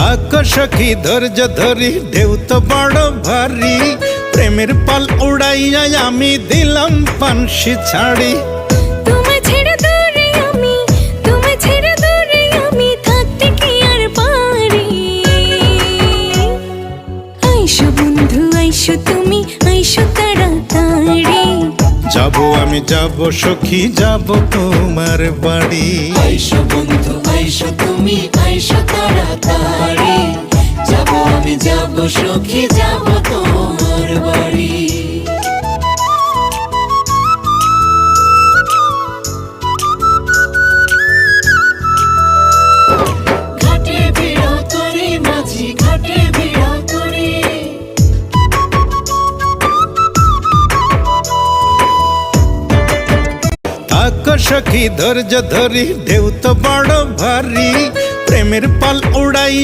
থাকো সখী ধৈর্য ধরি, ঢেউ তো বড় ভারী, প্রেমের পাল উড়াইয়া আমি দিলাম পানসি ছাড়ি। তোমায় ছেড়ে দূরে আমি, তোমায় ছেড়ে দূরে আমি থাকতে কি আর পারি। আইসো বন্ধু আইসো তুমি, আইসো তাড়াতাড়ি। যাবো আমি যাবো সখী, যাবো তোমার বাড়ি। আইসো বন্ধু আইসো তুমি, আইসো তাড়াতাড়ি। যাবো আমি যাবো সখী, যাবো তোমার বাড়ি। ঘাটে ভিড় করে মাঝি, ঘাটে ভিড় করে। থাকো সখী ধৈর্য ধরি, ঢেউ তো বড় ভারী, প্রেমের পাল উড়াই